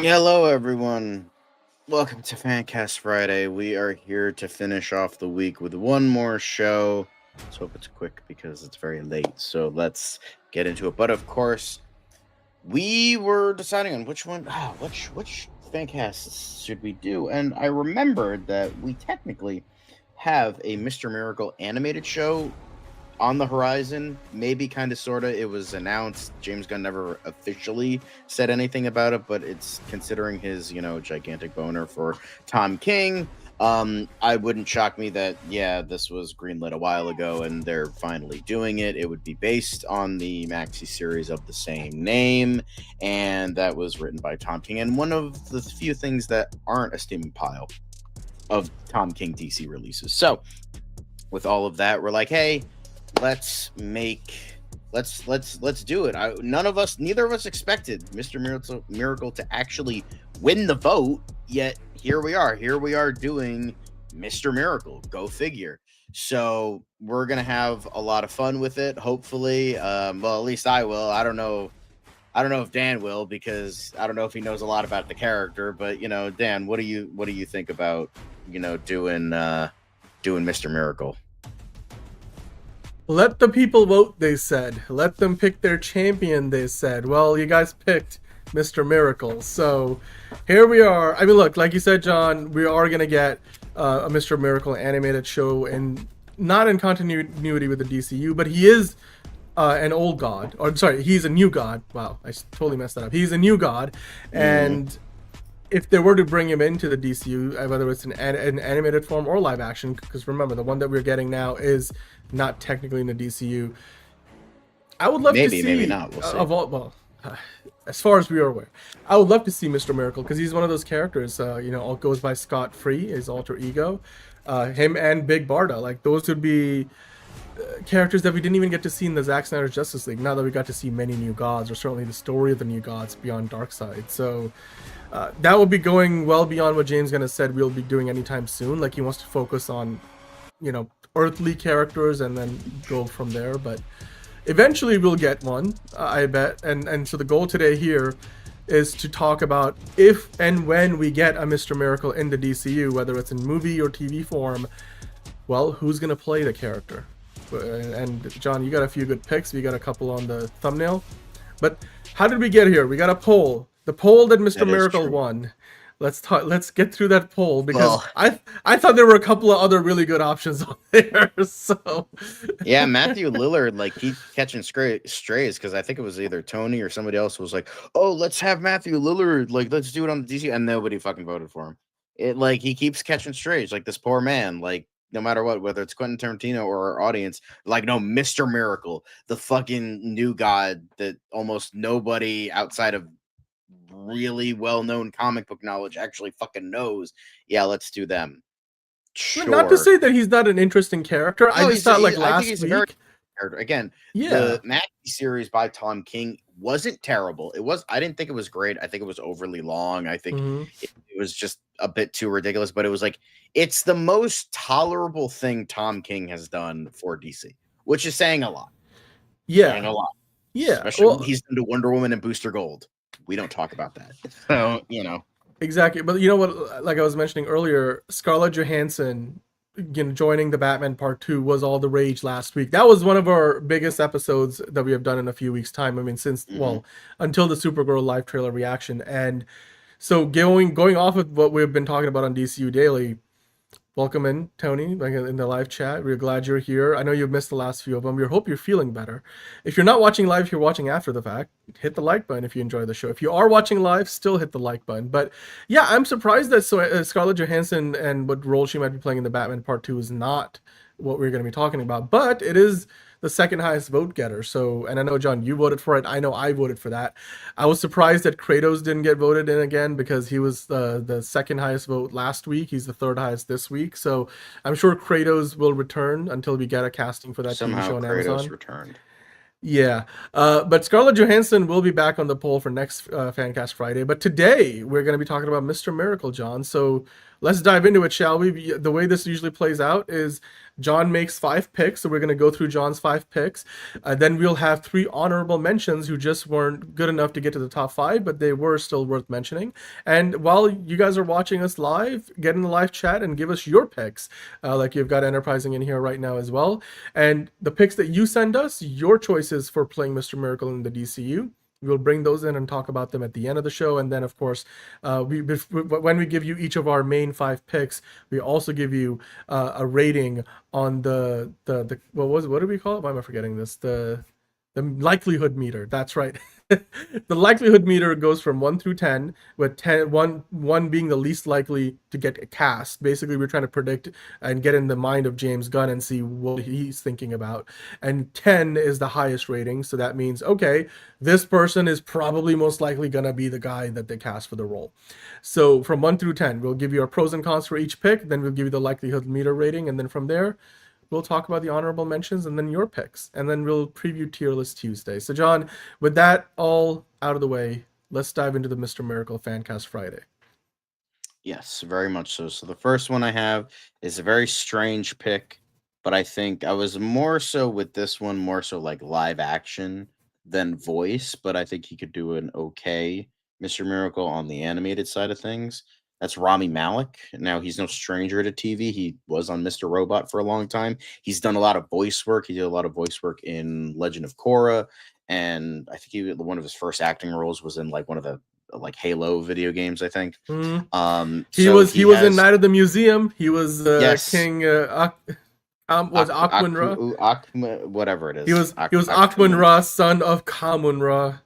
Hello, everyone. Welcome to Fancast Friday. We are here to finish off the week with one more show. Let's hope it's quick because it's very late. So let's get into it. But of course, we were deciding on which one, which Fancasts should we do, and I remembered that we technically have a Mr. Miracle animated show on the horizon, maybe kind of sort of. It was announced. James Gunn never officially said anything about it, but it's considering his, gigantic boner for Tom King. I wouldn't shock me that, this was greenlit a while ago and they're finally doing it. It would be based on the maxi series of the same name, and that was written by Tom King. And one of the few things that aren't a steaming pile of Tom King DC releases. So, with all of that, we're like, hey, let's do it. Neither of us expected Mr. Miracle to actually win the vote, yet here we are doing Mr. Miracle. Go figure. So we're gonna have a lot of fun with it, hopefully. Well, at least I will. I don't know if Dan will, because I don't know if he knows a lot about the character. But Dan, what do you think about doing Mr. Miracle? Let the people vote, they said. Let them pick their champion, they said. Well, you guys picked Mr. Miracle. So here we are. I mean, look, like you said, John, we are going to get a Mr. Miracle animated show, and not in continuity with the DCU, but he is an old god. Or, sorry, he's a new god. Wow, I totally messed that up. He's a new god. And if they were to bring him into the DCU, whether it's an animated form or live action, because remember, the one that we're getting now is not technically in the DCU. I would love to see. Maybe not. We'll see. As far as we are aware, I would love to see Mr. Miracle, because he's one of those characters. Goes by Scott Free, his alter ego. Him and Big Barda, like those would be characters that we didn't even get to see in the Zack Snyder's Justice League. Now that we got to see many new gods, or certainly the story of the new gods beyond Darkseid. So that will be going well beyond what James Gunn has said we'll be doing anytime soon. Like, he wants to focus on, earthly characters and then go from there. But eventually we'll get one, I bet. And so the goal today here is to talk about if and when we get a Mr. Miracle in the DCU, whether it's in movie or TV form, well, who's going to play the character? And John, you got a few good picks. We got a couple on the thumbnail. But how did we get here? We got a poll. The poll that Mr. Miracle won. Let's get through that poll, because I thought there were a couple of other really good options on there. So yeah, Matthew Lillard keep catching strays, because I think it was either Tony or somebody else was like, "Oh, let's have Matthew Lillard, let's do it on the DC," and nobody fucking voted for him. He keeps catching strays, this poor man. No matter what, whether it's Quentin Tarantino or our audience, no, Mr. Miracle, the fucking new god that almost nobody outside of really well-known comic book knowledge actually fucking knows. Yeah, let's do them. Sure. Not to say that he's not an interesting character. No, I just thought last week. Again, the maxi series by Tom King wasn't terrible. I didn't think it was great. I think it was overly long. I think it was just a bit too ridiculous. But it was it's the most tolerable thing Tom King has done for DC, which is saying a lot. Yeah, saying a lot. Yeah, especially he's done to Wonder Woman and Booster Gold. We don't talk about that. So, Exactly. But you know what, like I was mentioning earlier, Scarlett Johansson, joining the Batman Part 2 was all the rage last week. That was one of our biggest episodes that we have done in a few weeks' time. I mean, since, until the Supergirl live trailer reaction. And so going off of what we've been talking about on DCU Daily, welcome in, Tony, in the live chat. We're glad you're here. I know you've missed the last few of them. We hope you're feeling better. If you're not watching live, if you're watching after the fact, hit the like button if you enjoy the show. If you are watching live, still hit the like button. But yeah, I'm surprised that Scarlett Johansson and what role she might be playing in the Batman Part 2 is not what we're going to be talking about. But it is the second highest vote getter. So, and I know, John, you voted for it. I know I voted for that. I was surprised that Kratos didn't get voted in again, because he was the second highest vote last week. He's the third highest this week. So I'm sure Kratos will return until we get a casting for that TV show on Amazon. Kratos returned. Yeah, but Scarlett Johansson will be back on the poll for next Fancast Friday. But today we're going to be talking about Mr. Miracle, John. So let's dive into it, shall we? The way this usually plays out is John makes 5 picks, so we're going to go through John's 5 picks. Then we'll have 3 honorable mentions who just weren't good enough to get to the top 5, but they were still worth mentioning. And while you guys are watching us live, get in the live chat and give us your picks. Like you've got Enterprising in here right now as well. And the picks that you send us, your choices for playing Mr. Miracle in the DCU. We'll bring those in and talk about them at the end of the show. And then, of course, when we give you each of our main 5 picks, we also give you a rating on the what do we call it? Why am I forgetting this? The likelihood meter. That's right. The likelihood meter goes from 1 through 10, with 1 being the least likely to get cast. Basically, we're trying to predict and get in the mind of James Gunn and see what he's thinking about. And 10 is the highest rating, so that means, okay, this person is probably most likely going to be the guy that they cast for the role. So from 1 through 10, we'll give you our pros and cons for each pick, then we'll give you the likelihood meter rating, and then from there, we'll talk about the honorable mentions and then your picks, and then we'll preview Tier List Tuesday. So, John, with that all out of the way, let's dive into the Mr. Miracle Fancast Friday. Yes, very much so. So the first one I have is a very strange pick, but I think I was more so with this one, more so like live action than voice, but I think he could do an okay Mr. Miracle on the animated side of things. That's Rami Malek. Now, he's no stranger to TV. He was on Mr. Robot for a long time. He's done a lot of voice work. He did a lot of voice work in Legend of Korra, and I think one of his first acting roles was in like one of the like Halo video games, I think. He was in Night of the Museum. He was yes, King was Aquan-Ra. whatever it is. He was Aquan-Ra, son of Kamun-Ra,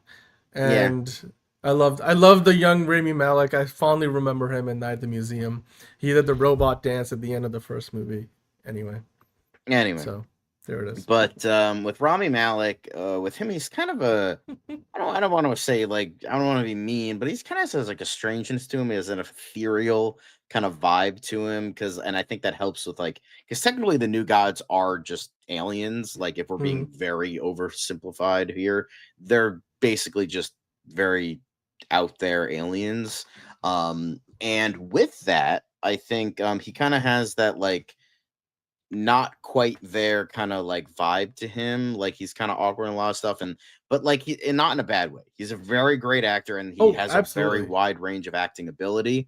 and yeah. I loved the young Rami Malek. I fondly remember him in Night at the Museum. He did the robot dance at the end of the first movie. Anyway, so there it is. But with Rami Malek, with him, he's kind of a I don't want to say like I don't want to be mean, but he's kind of has like a strangeness to him. He has an ethereal kind of vibe to him and I think that helps with like because technically the new gods are just aliens. Like if we're being very oversimplified here, they're basically just very out there aliens. And with that, I think he kind of has that like not quite there kind of like vibe to him. Like he's kind of awkward in a lot of stuff, but like and not in a bad way. He's a very great actor and he has absolutely. a very wide range of acting ability.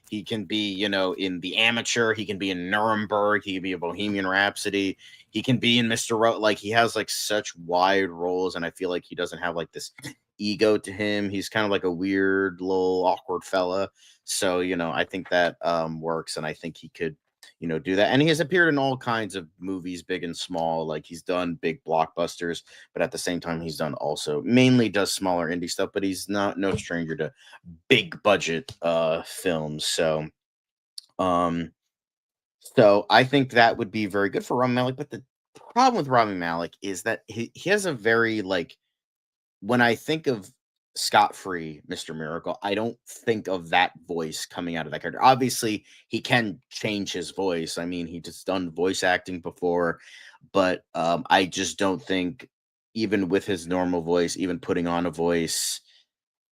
He can be, in The Amateur. He can be in Nuremberg. He can be a Bohemian Rhapsody. He can be in Mr. Like he has like such wide roles, and I feel like he doesn't have like this ego to him. He's kind of like a weird little awkward fella. So, I think that works, and I think he could do that. And he has appeared in all kinds of movies, big and small. Like he's done big blockbusters, but at the same time, he's done also mainly does smaller indie stuff, but he's no stranger to big budget films. So I think that would be very good for Rami Malek. But the problem with Rami Malek is that he has a very like when I think of scot-free Mr. Miracle, I don't think of that voice coming out of that character. Obviously, he can change his voice. I mean, he just done voice acting before, but I just don't think even with his normal voice, even putting on a voice,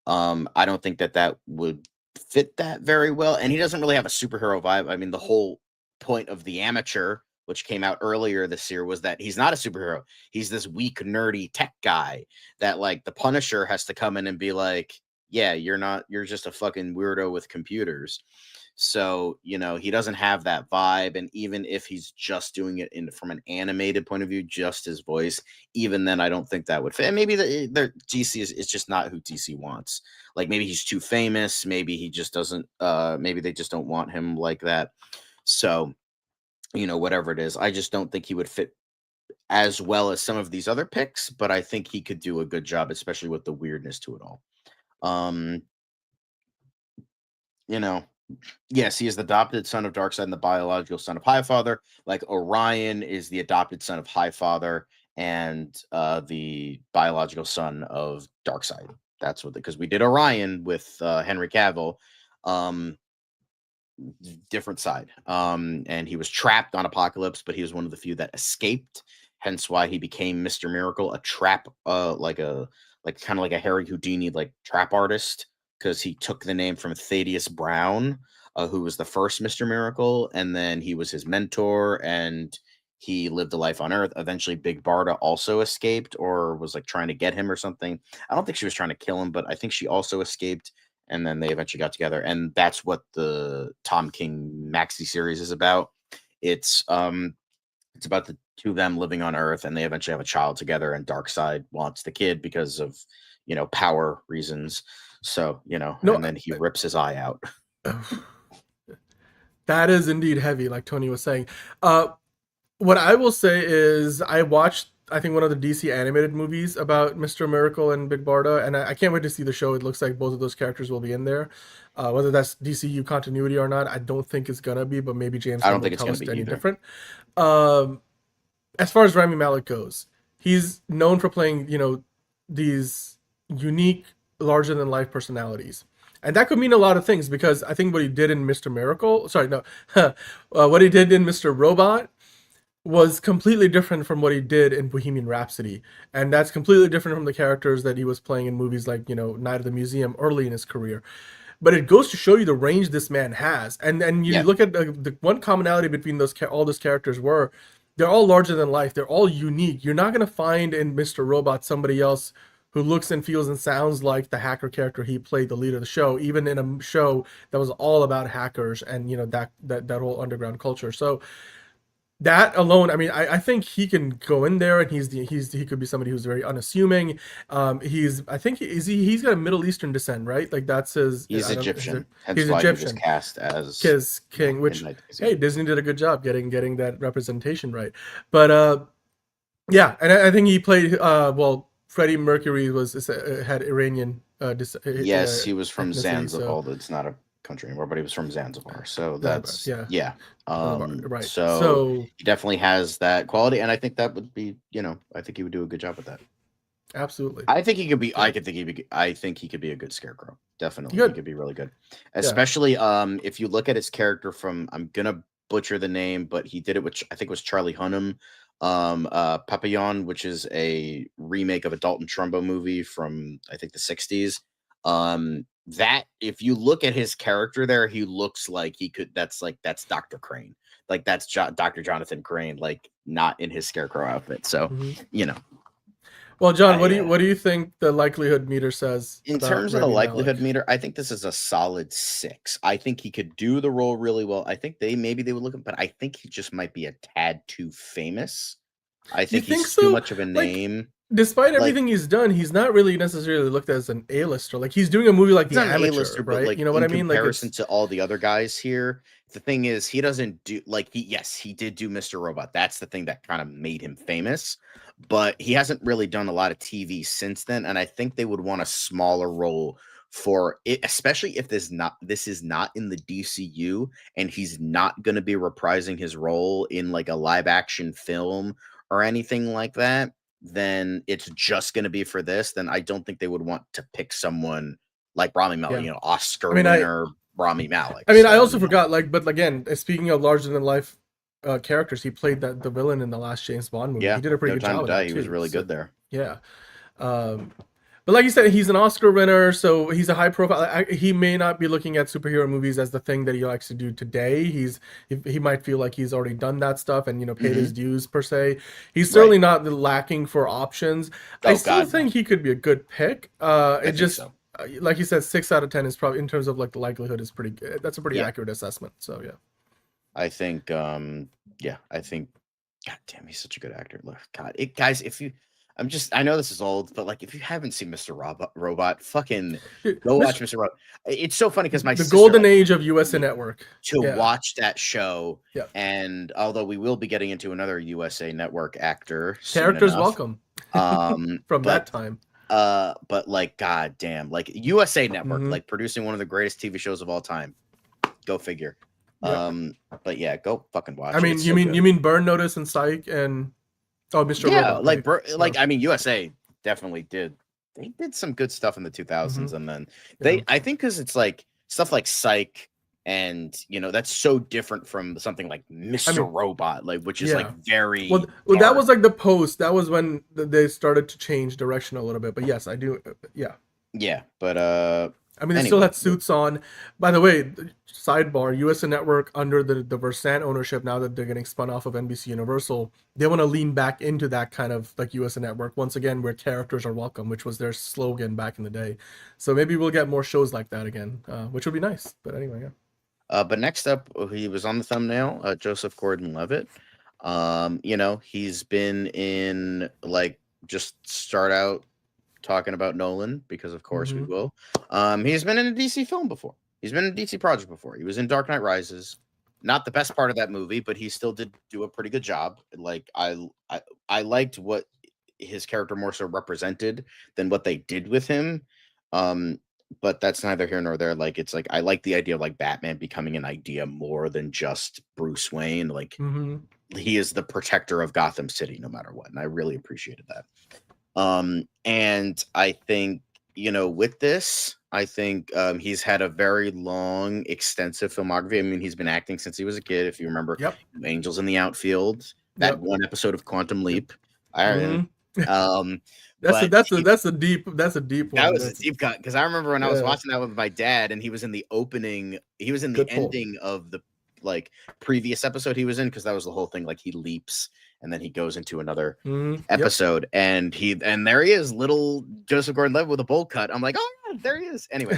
I don't think that would fit that very well. And he doesn't really have a superhero vibe. I mean, the whole point of The Amateur, which came out earlier this year, was that he's not a superhero. He's this weak, nerdy tech guy that like the Punisher has to come in and be like, yeah, you're just a fucking weirdo with computers. So, he doesn't have that vibe. And even if he's just doing it from an animated point of view, just his voice, even then, I don't think that would fit. And maybe the DC is just not who DC wants. Like maybe he's too famous. Maybe he just doesn't, maybe they just don't want him like that. So, whatever it is, I just don't think he would fit as well as some of these other picks, but I think he could do a good job, especially with the weirdness to it all. Yes, he is the adopted son of Darkseid and the biological son of Highfather. Like Orion is the adopted son of Highfather and the biological son of Darkseid. That's what because we did Orion with Henry Cavill. Different side. And he was trapped on Apocalypse, but he was one of the few that escaped. Hence why he became Mr. Miracle, a trap, like kind of like a Harry Houdini, like trap artist, because he took the name from Thaddeus Brown, who was the first Mr. Miracle, and then he was his mentor, and he lived a life on Earth. Eventually, Big Barda also escaped, or was like trying to get him or something. I don't think she was trying to kill him, but I think she also escaped. And then they eventually got together, and that's what the Tom King maxi series is about. It's about the two of them living on Earth, and they eventually have a child together. And Darkseid wants the kid because of power reasons. So No, and then he rips his eye out. that is indeed heavy, like Tony was saying. What I will say is I watched, I think, one of the DC animated movies about Mr. Miracle and Big Barda, and I can't wait to see the show. It looks like both of those characters will be in there. Whether that's DCU continuity or not, I don't think it's gonna be, but maybe James Gunn will tell us any different. As far as Rami Malek goes, he's known for playing, these unique, larger than life personalities. And that could mean a lot of things, because I think what he did in Mr. Miracle, sorry, no, what he did in Mr. Robot was completely different from what he did in Bohemian Rhapsody. And that's completely different from the characters that he was playing in movies like, Night of the Museum early in his career. But it goes to show you the range this man has. And you look at the one commonality between all those characters were they're all larger than life. They're all unique. You're not going to find in Mr. Robot somebody else who looks and feels and sounds like the hacker character he played, the lead of the show, even in a show that was all about hackers and that whole underground culture. So that alone, I mean, I think he can go in there, and he could be somebody who's very unassuming. He's got a Middle Eastern descent, right? Like that's his. He's Egyptian. He's Egyptian. He was cast as his king, which hey, Disney did a good job getting that representation right. But yeah, and I think he played Freddie Mercury had Iranian. Yes, he was from Zanzibar. So. It's not a country anymore, but he was from Zanzibar, so that's right. So he definitely has that quality, and I think that would be, I think he would do a good job with that. Absolutely. I think he could be. I think he could be a good Scarecrow. Definitely, he could be really good. Especially if you look at his character from, I'm gonna butcher the name, but he did it, which I think was Charlie Hunnam. Papillon, which is a remake of a Dalton Trumbo movie from I think the 60s. That if you look at his character there, he looks like that's Dr. Crane, like that's Dr. Jonathan Crane, like not in his Scarecrow outfit. So Well, John, what do you think the likelihood meter says? In terms of the likelihood meter, I think this is a solid 6. I think he could do the role really well. I think they would look at, but I think he just might be a tad too famous. I think he's too much of a name. Despite everything he's done, he's not really necessarily looked as an A-lister. Like he's doing a movie like The Amateur, A-lister, right? But like, you know what I mean? In comparison to all the other guys here, the thing is, he doesn't do he did do Mr. Robot. That's the thing that kind of made him famous, but he hasn't really done a lot of TV since then. And I think they would want a smaller role for it, especially if this is not in the DCU, and he's not going to be reprising his role in like a live action film or anything like that. Then it's just going to be for this. Then I don't think they would want to pick someone like Rami Malek, Oscar winner Rami Malek. I mean, I also forgot, but again, speaking of larger than life characters, he played the villain in the last James Bond movie. Yeah, he did a pretty good job. He was really good there. Yeah. But like you said, he's an Oscar winner, so he's a high profile. He may not be looking at superhero movies as the thing that he likes to do today. He might feel like he's already done that stuff and paid his dues per se. He's certainly not lacking for options. I still think he could be a good pick. Like you said, 6 out of 10 is probably, in terms of like the likelihood, is pretty good. That's a pretty accurate assessment. So yeah, I think God damn, he's such a good actor. Look, God, guys, I know this is old, but like if you haven't seen Mr. Robot, fucking go watch Mr. Robot. It's so funny because the golden age of USA Network watch that show. Yeah. And although we will be getting into another USA Network actor, characters welcome from that time. But like, God damn, like USA Network, like producing one of the greatest TV shows of all time. Go figure. Yeah. But yeah, go fucking watch. I mean, you mean Burn Notice and Psych and Mr. Robot. I mean, USA definitely did. They did some good stuff in the 2000s, and then I think because it's like stuff like Psych, and that's so different from something like Mr. Robot, like which is like very well. That was like the post. That was when they started to change direction a little bit. But yes, I do. Yeah. But I mean, they still Anyway, had suits on. By the way, sidebar: USA Network under the Versant ownership, now that they're getting spun off of NBC Universal, they want to lean back into that kind of like USA Network once again, where characters are welcome, which was their slogan back in the day. So maybe we'll get more shows like that again, which would be nice. But anyway, yeah. but next up, he was on the thumbnail, Joseph Gordon-Levitt. He's been in like just start out talking about Nolan because of course we will. He's been in a DC film before. He's been in a DC project before. He was in Dark Knight Rises. Not the best part of that movie, but he still did do a pretty good job. Like I liked what his character more so represented than what they did with him. But that's neither here nor there. Like it's like I like the idea of like Batman becoming an idea more than just Bruce Wayne. Like he is the protector of Gotham City no matter what, and I really appreciated that. And I think, with this, I think he's had a very long, extensive filmography. I mean, he's been acting since he was a kid. If you remember, Yep. Angels in the Outfield, that one episode of Quantum Leap. That's a deep one. That was a deep cut because I remember when I was watching that with my dad, and he was in the opening. He was in the ending of the like previous episode he was in, because that was the whole thing. Like he leaps and then he goes into another episode, and there he is, little Joseph Gordon-Levitt with a bowl cut. I'm like, oh, there he is. Anyway,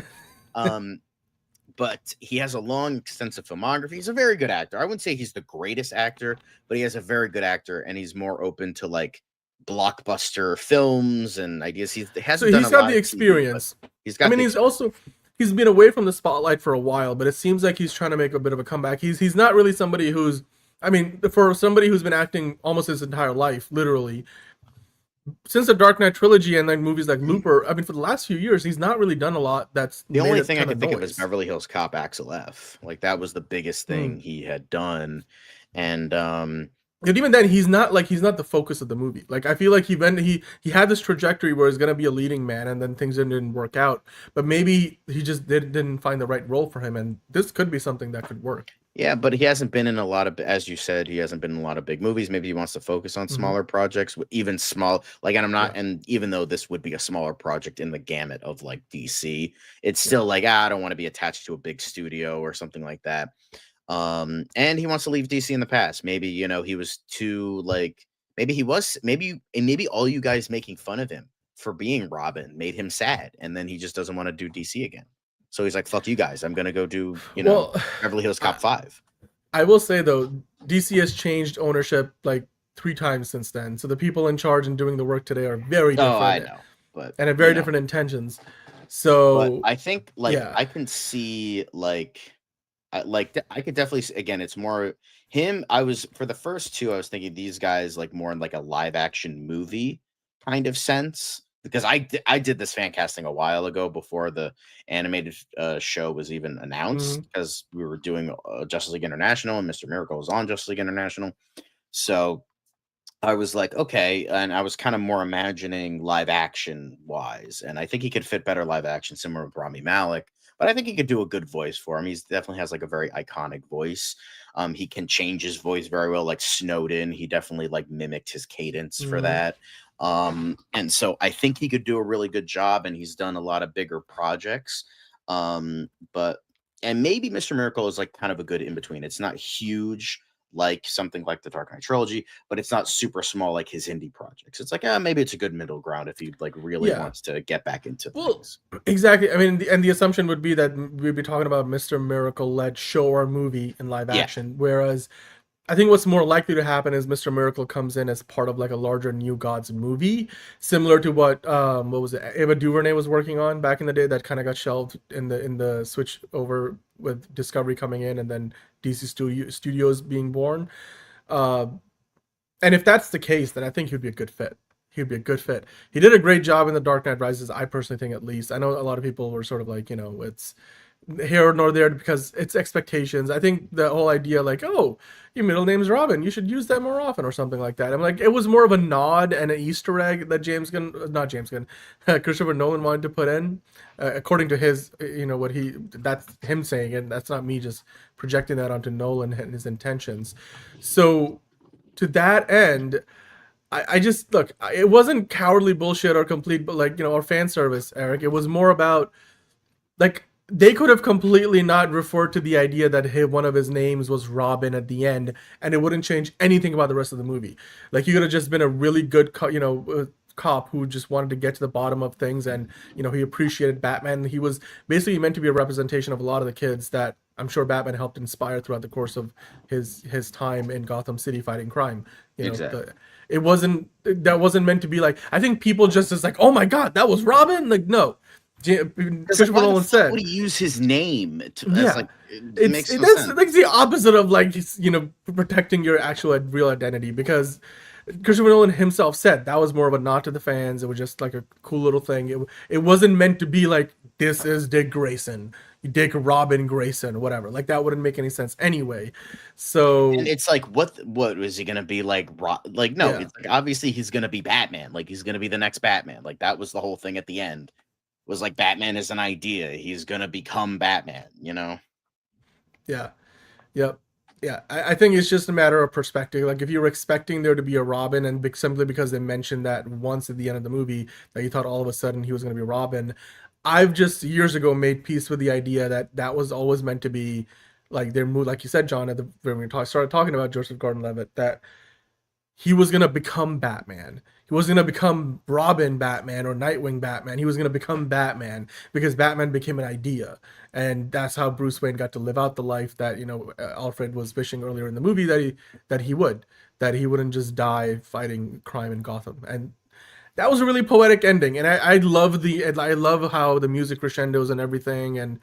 but he has a long, extensive filmography. He's a very good actor. I wouldn't say he's the greatest actor, but he has a very good actor, and he's more open to like blockbuster films and ideas. He's got the experience. He's been away from the spotlight for a while, but it seems like he's trying to make a bit of a comeback. He's not really somebody who's, I mean, for somebody who's been acting almost his entire life, literally, since the Dark Knight trilogy and then movies like Looper, I mean, for the last few years, he's not really done a lot. That's the only thing I can think of is Beverly Hills Cop Axel F. Like that was the biggest thing he had done, and even then, he's not the focus of the movie. Like I feel like he had this trajectory where he's gonna be a leading man, and then things didn't work out. But maybe he just didn't find the right role for him, and this could be something that could work. Yeah, but he hasn't been in a lot of, as you said, he hasn't been in a lot of big movies. Maybe he wants to focus on smaller projects, even small. Like, and I'm not, and even though this would be a smaller project in the gamut of like DC, it's still like I don't want to be attached to a big studio or something like that. And he wants to leave DC in the past. Maybe, he was too like, maybe all you guys making fun of him for being Robin made him sad, and then he just doesn't want to do DC again. So he's like, fuck you guys, I'm gonna go do Beverly Hills Cop 5. I will say though, DC has changed ownership like 3 times since then. So the people in charge and doing the work today are very different. Oh, I know, but and have very different intentions. So but I think I can see I could definitely, again, it's more him. For the first 2, I was thinking these guys like more in like a live action movie kind of sense, because I did this fan casting a while ago before the animated show was even announced, because we were doing Justice League International and Mr. Miracle was on Justice League International. So I was like, okay, and I was kind of more imagining live action wise, and I think he could fit better live action, similar with Rami Malek. But I think he could do a good voice for him. He definitely has like a very iconic voice. He can change his voice very well, like Snowden. He definitely like mimicked his cadence for that. And so I think he could do a really good job, and he's done a lot of bigger projects. And maybe Mr. Miracle is like kind of a good in between. It's not huge like something like the Dark Knight trilogy, but it's not super small like his indie projects. It's like maybe it's a good middle ground if he like really wants to get back into things. Exactly. I mean, the assumption would be that we'd be talking about Mr. Miracle led show or movie in live action, whereas I think what's more likely to happen is Mr. Miracle comes in as part of like a larger New Gods movie, similar to what was it, Ava DuVernay was working on back in the day, that kind of got shelved in the switch over with Discovery coming in and then DC Studios being born. And if that's the case, then I think he'd be a good fit. He did a great job in The Dark Knight Rises, I personally think, at least. I know a lot of people were sort of like, it's here nor there because it's expectations. I think the whole idea like, oh, your middle name's Robin, you should use that more often or something like that. I'm like, it was more of a nod and an Easter egg that Christopher Nolan wanted to put in, according to his, that's him saying it. That's not me just projecting that onto Nolan and his intentions. So to that end, I just, look, it wasn't cowardly bullshit or complete, but like, or fan service, Eric. It was more about like they could have completely not referred to the idea that one of his names was Robin at the end, and it wouldn't change anything about the rest of the movie. Like he could have just been a really good, cop who just wanted to get to the bottom of things, and he appreciated Batman. He was basically meant to be a representation of a lot of the kids that I'm sure Batman helped inspire throughout the course of his time in Gotham City fighting crime. Exactly. It wasn't that wasn't meant to be like, I think people just is like, oh my god, that was Robin. Like no, Because like, Christopher why the Nolan fuck would said, he use his name? As yeah, like, it makes no that's sense. like the opposite of like protecting your actual real identity, because Christopher Nolan himself said that was more of a nod to the fans. It was just like a cool little thing. It wasn't meant to be like, this is Dick Grayson, Dick Robin Grayson, whatever. Like that wouldn't make any sense anyway. And So it's like, what is he gonna be like? Like, no, yeah, it's like obviously he's gonna be Batman. Like he's gonna be the next Batman. Like that was the whole thing at the end. Was like Batman is an idea. He's gonna become Batman. yeah. Yep. Yeah, I think it's just a matter of perspective. Like, if you were expecting there to be a Robin, and simply because they mentioned that once at the end of the movie, that you thought all of a sudden he was going to be Robin, I've just years ago made peace with the idea that that was always meant to be like their mood. Like you said, John, at the when we started talking about Joseph Gordon-Levitt, that he was gonna become Batman. He wasn't gonna become Robin Batman or Nightwing Batman. He was gonna become Batman because Batman became an idea, and that's how Bruce Wayne got to live out the life that Alfred was wishing earlier in the movie that he wouldn't just die fighting crime in Gotham. And that was a really poetic ending, and I love how the music crescendos and everything. And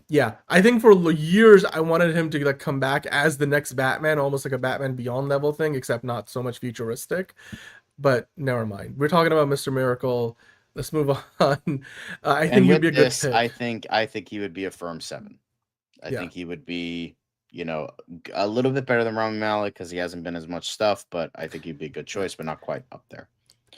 yeah, I think for years I wanted him to like come back as the next Batman, almost like a Batman Beyond level thing, except not so much futuristic. But never mind. We're talking about Mr. Miracle. Let's move on. I think And he'd be with a good this, pick. I think he would be a firm 7. I Yeah. think he would be, a little bit better than Rami Malek because he hasn't been as much stuff, but I think he'd be a good choice, but not quite up there.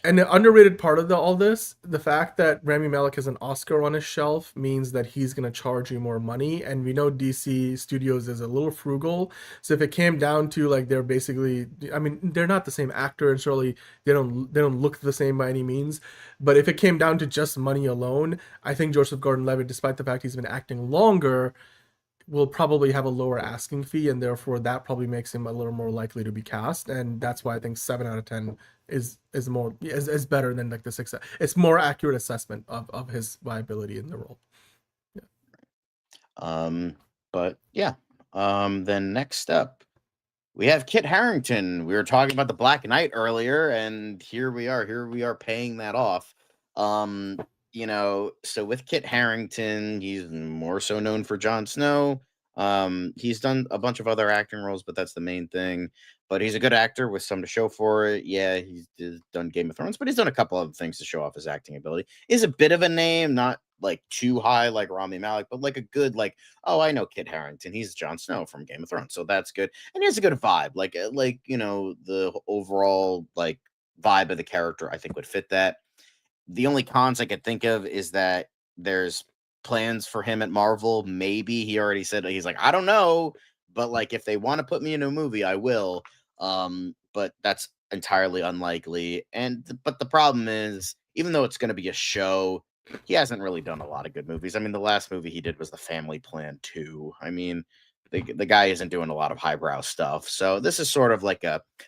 And the underrated part of all this, the fact that Rami Malek has an Oscar on his shelf means that he's going to charge you more money. And we know DC Studios is a little frugal. So if it came down to like they're basically, I mean, they're not the same actor, and surely they don't look the same by any means. But if it came down to just money alone, I think Joseph Gordon-Levitt, despite the fact he's been acting longer, will probably have a lower asking fee, and therefore that probably makes him a little more likely to be cast. And that's why I think 7 out of 10 is better than like the 6. It's more accurate assessment of his viability in the role. But yeah. Then next up, we have Kit Harington. We were talking about the Black Knight earlier, and here we are. Here we are paying that off. So with Kit Harington, he's more so known for Jon Snow. He's done a bunch of other acting roles, but that's the main thing. But he's a good actor with some to show for it. Yeah, he's done Game of Thrones, but he's done a couple other things to show off his acting ability. He's a bit of a name, not like too high like Rami Malek, but like a good like, oh, I know Kit Harington. He's Jon Snow from Game of Thrones, so that's good. And he has a good vibe, like the overall like vibe of the character. I think would fit that. The only cons I could think of is that there's plans for him at Marvel. Maybe he already said he's like, I don't know, but like if they want to put me in a movie, I will. But that's entirely unlikely. But the problem is, even though it's going to be a show, he hasn't really done a lot of good movies. I mean, the last movie he did was The Family Plan 2. I mean, the guy isn't doing a lot of highbrow stuff. So this is sort of like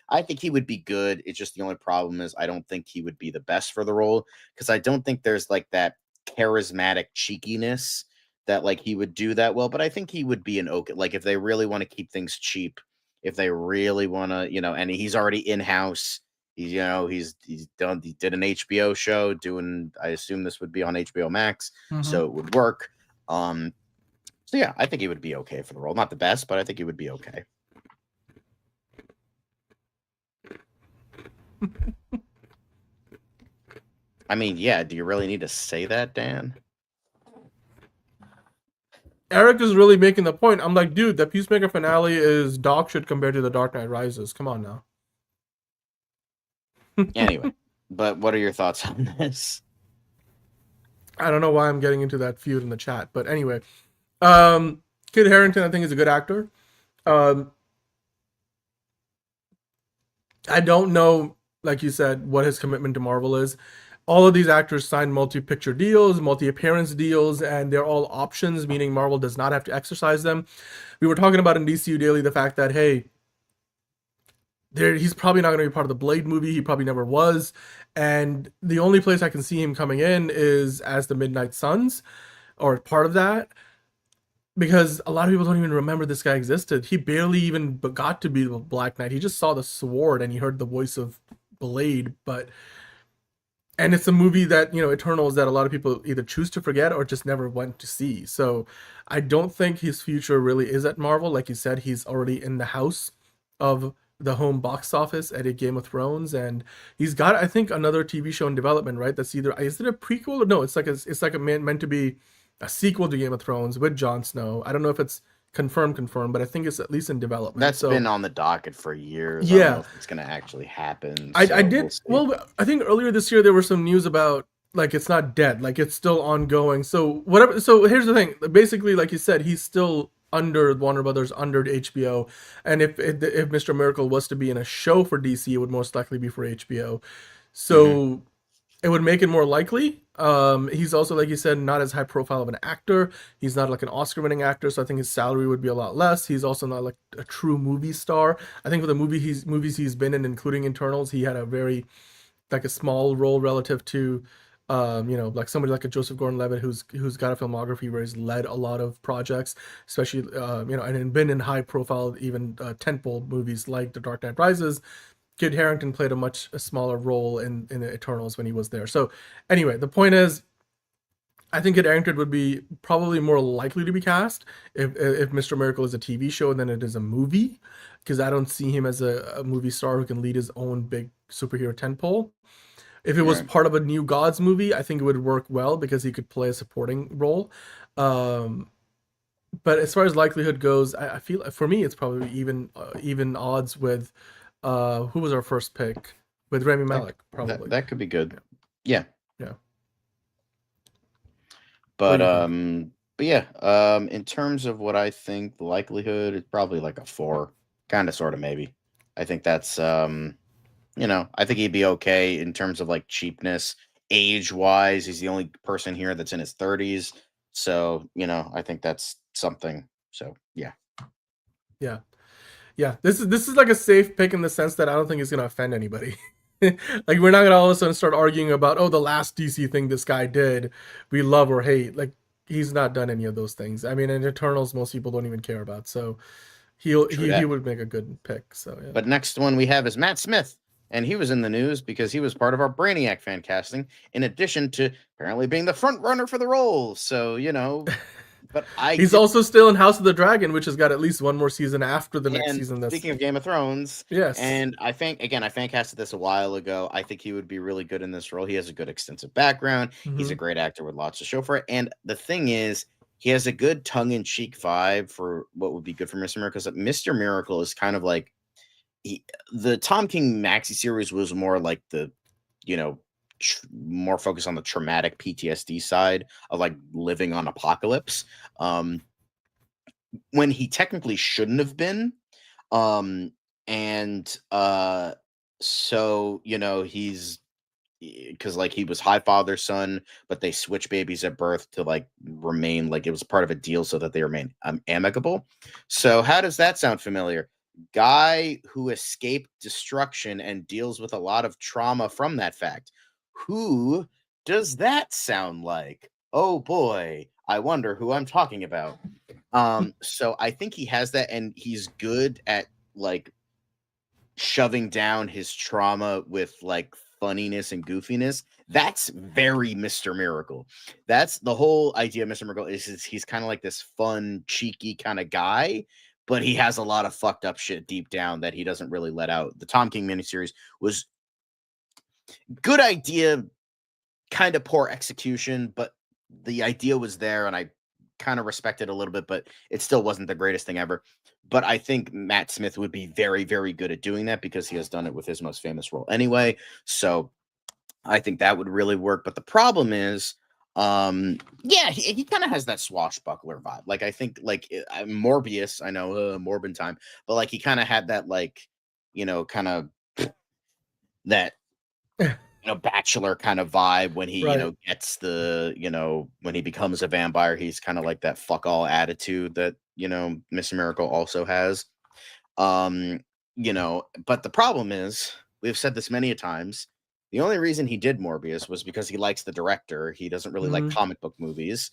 I think he would be good. It's just the only problem is I don't think he would be the best for the role because I don't think there's like that charismatic cheekiness that like he would do that well. But I think he would be an okay. Like if they really want to keep things cheap, if they really want to, and he's already in house. He did an HBO show doing. I assume this would be on HBO Max, so it would work. So yeah, I think he would be okay for the role. Not the best, but I think he would be okay. I mean, yeah, do you really need to say that, Dan? Eric is really making the point. I'm like, dude, the Peacemaker finale is dog shit compared to the Dark Knight Rises. Come on now. Anyway, but what are your thoughts on this? I don't know why I'm getting into that feud in the chat, but anyway, Kid Harington I think is a good actor. Um, I don't know, like you said, what his commitment to Marvel is. all of these actors signed multi-picture deals, multi-appearance deals, and they're all options, meaning Marvel does not have to exercise them. We were talking about in DCU Daily the fact that, hey, he's probably not going to be part of the Blade movie. He probably never was. And the only place I can see him coming in is as the Midnight Suns or part of that, because a lot of people don't even remember this guy existed. He barely even got to be the Black Knight. He just saw the sword and he heard the voice of Blade, but and it's a movie that, Eternals, that a lot of people either choose to forget or just never went to see. So I don't think his future really is at Marvel. Like you said, he's already in the house of the home box office at a Game of Thrones, and he's got, I think, another TV show in development, right? That's either, is it a prequel or no? It's like a meant to be a sequel to Game of Thrones with Jon Snow. I don't know if it's confirmed, but I think it's at least in development. That's So been on the docket for years. I don't know yeah, if it's going to actually happen. I So we'll did. see. Well, I think earlier this year there were some news about, like, it's not dead, like it's still ongoing. So whatever. So here's the thing. Basically, like you said, he's still under Warner Brothers, under HBO, and if Mr. Miracle was to be in a show for DC, it would most likely be for HBO. Hmm. So it would make it more likely. He's also, like you said, not as high profile of an actor. He's not like an Oscar-winning actor, so I think his salary would be a lot less. He's also not like a true movie star. I think for the movies he's been in, including Internals, he had a very, like, a small role relative to, like somebody like a Joseph Gordon-Levitt who's got a filmography where he's led a lot of projects, especially and been in high-profile, even tentpole movies like The Dark Knight Rises. Kid Harington played a much smaller role in the Eternals when he was there. So anyway, the point is, I think Kid Harington would be probably more likely to be cast if Mr. Miracle is a TV show than it is a movie, because I don't see him as a movie star who can lead his own big superhero tentpole. If it was Right. part of a New Gods movie, I think it would work well because he could play a supporting role. Um, but as far as likelihood goes, I feel for me it's probably even odds with who was our first pick, with Rami That, Malek, that probably. that could be good. Yeah, Yeah. yeah. What But do you think? yeah, in terms of what I think the likelihood, it's probably like a 4, kind of, sort of, maybe. I think that's I think he'd be okay in terms of like cheapness, age wise. He's the only person here that's in his 30s, so I think that's something. So yeah, Yeah, yeah. This is like a safe pick in the sense that I don't think it's gonna offend anybody. Like, we're not gonna all of a sudden start arguing about, oh, the last DC thing this guy did, we love or hate. Like, he's not done any of those things. I mean, in Eternals, most people don't even care about. So true he that. would make a good pick. So yeah. But next one we have is Matt Smith. And he was in the news because he was part of our Brainiac fan casting, in addition to apparently being the front runner for the role. So, but I He's did. also still in House of the Dragon, which has got at least one more season after the next And season. That's speaking of Game of Thrones, yes. and I think, again, I fan casted this a while ago. I think he would be really good in this role. He has a good extensive background. He's a Hmm. great actor with lots to show for it. And the thing is, he has a good tongue-in-cheek vibe for what would be good for Mr. Miracle. Because Mr. Miracle is kind of like the Tom King maxi series was more like the, you know, more focused on the traumatic PTSD side of like living on Apocalypse. Um, when he technically shouldn't have been. Um, and so he's because like he was High Father's son, but they switch babies at birth to like remain like it was part of a deal so that they remain amicable. So how does that sound familiar? Guy who escaped destruction and deals with a lot of trauma from that fact. Who does that sound like? Oh boy, I wonder who I'm talking about. So I think he has that, and he's good at like shoving down his trauma with like funniness and goofiness. That's very Mr. Miracle. That's the whole idea of Mr. Miracle is he's kind of like this fun, cheeky kind of guy, but he has a lot of fucked up shit deep down that he doesn't really let out. The Tom King miniseries was good idea, kind of poor execution, but the idea was there and I kind of respect it a little bit, but it still wasn't the greatest thing ever. But I think Matt Smith would be very, very good at doing that because he has done it with his most famous role anyway. So I think that would really work. But the problem is, yeah, he kind of has that swashbuckler vibe. Like I think like Morbius, I know Morbin time, but like he kind of had that like, kind of that bachelor kind of vibe when he, Right. gets when he becomes a vampire, he's kind of like that fuck all attitude that, Miss Miracle also has. Um, but the problem is, we've said this many a times. The only reason he did Morbius was because he likes the director. He doesn't really like Mhm. comic book movies.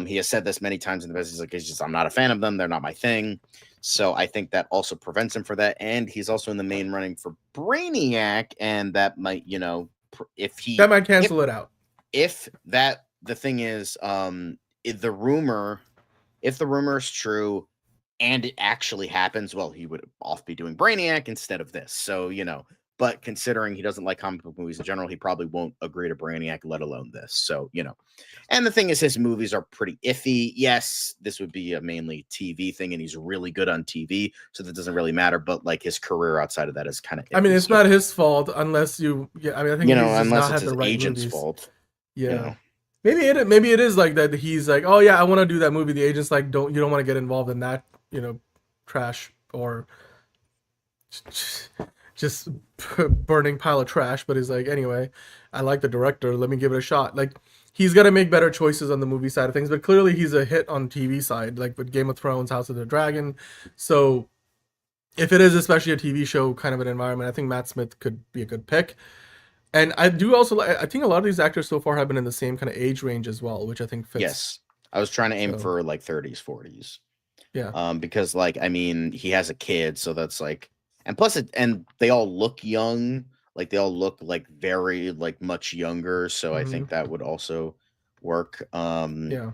He has said this many times in the business. He's like, I'm not a fan of them. They're not my thing. So I think that also prevents him for that. And he's also in the main running for Brainiac, and that might, That might cancel it out. if that the thing is, if the rumor is true and it actually happens, well, he would off be doing Brainiac instead of this. So, but considering he doesn't like comic book movies in general, he probably won't agree to Brainiac, let alone this. So, and the thing is, his movies are pretty iffy. Yes, this would be a mainly TV thing, and he's really good on TV, so that doesn't really matter. But like his career outside of that is kind of iffy. I mean, it's not his fault unless you. Yeah, I mean, I think he's just unless not it's had his the right agent's movies. fault. Yeah. Maybe it is like that. He's like, oh yeah, I want to do that movie. The agent's like, you don't want to get involved in that, trash or just burning pile of trash. But he's like, anyway, I like the director. Let me give it a shot. Like he's got to make better choices on the movie side of things. But clearly he's a hit on TV side, like with Game of Thrones, House of the Dragon. So if it is especially a TV show kind of an environment, I think Matt Smith could be a good pick. And I do also I think a lot of these actors so far have been in the same kind of age range as well, which I think fits. Yes. I was trying to aim So, for like 30s, 40s. yeah. Because like, I mean, he has a kid, so that's like, and plus and they all look young, like they all look like very like much younger, so I think that would also work. Yeah.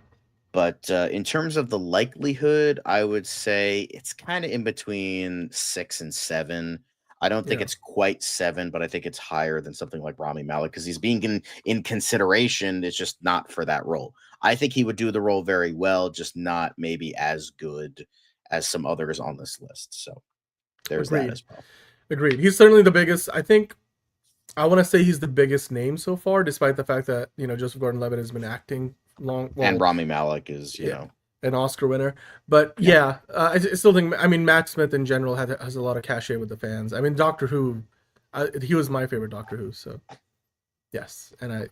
But in terms of the likelihood, I would say it's kind of in between 6 and 7. I don't think Yeah. it's quite 7, but I think it's higher than something like Rami Malek because he's being in consideration. It's just not for that role. I think he would do the role very well, just not maybe as good as some others on this list. So there's that as well. Agreed. He's certainly the biggest. I think I want to say he's the biggest name so far, despite the fact that Joseph Gordon-Levitt has been acting long. Well, And Rami Malek is, an Oscar winner. But I still think. I mean, Matt Smith in general has a lot of cachet with the fans. I mean, Doctor Who, he was my favorite Doctor Who. So yes, and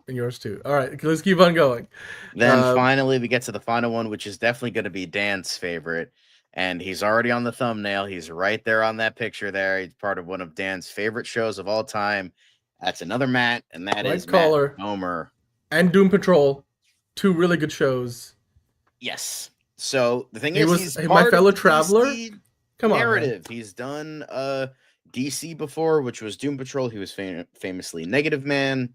yours too. All right, let's keep on going. Then finally, we get to the final one, which is definitely going to be Dan's favorite. And he's already on the thumbnail. He's right there on that picture there. He's part of one of Dan's favorite shows of all time. That's another Matt, and that is Collar, Matt Bomer. And Doom Patrol, two really good shows. Yes. So the thing is, he's my fellow traveler. Come on, narrative. Man. He's done DC before, which was Doom Patrol. He was famously Negative Man.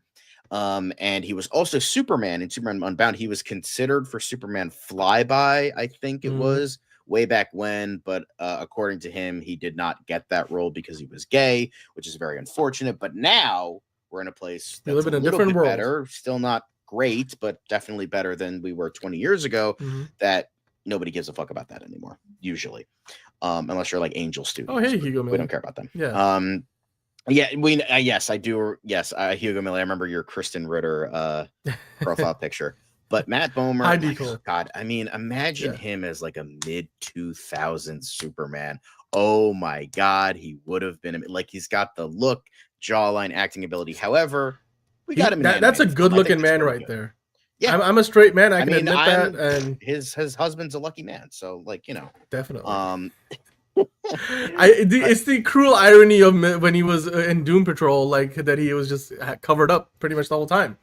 And he was also Superman in Superman Unbound. He was considered for Superman Flyby, I think it was, way back when, but according to him, he did not get that role because he was gay, which is very unfortunate. But now we're in a place that's we live in a little different bit world. Better, still not great, but definitely better than we were 20 years ago. That nobody gives a fuck about that anymore, usually, unless you're like Angel Studios. Oh, hey, Hugo Miller. We don't care about them. Yeah. Yes, I do. Yes, Hugo Miller. I remember your Kristen Ritter profile picture. But Matt Bomer, God, I mean, imagine him as like a mid-2000s Superman. Oh my God, he would have been like, he's got the look, jawline, acting ability. However, we got him. That's a good-looking man right there. Yeah, I'm a straight man. I can admit that. And his husband's a lucky man. So, like, definitely. It's the cruel irony of when he was in Doom Patrol, like that he was just covered up pretty much the whole time.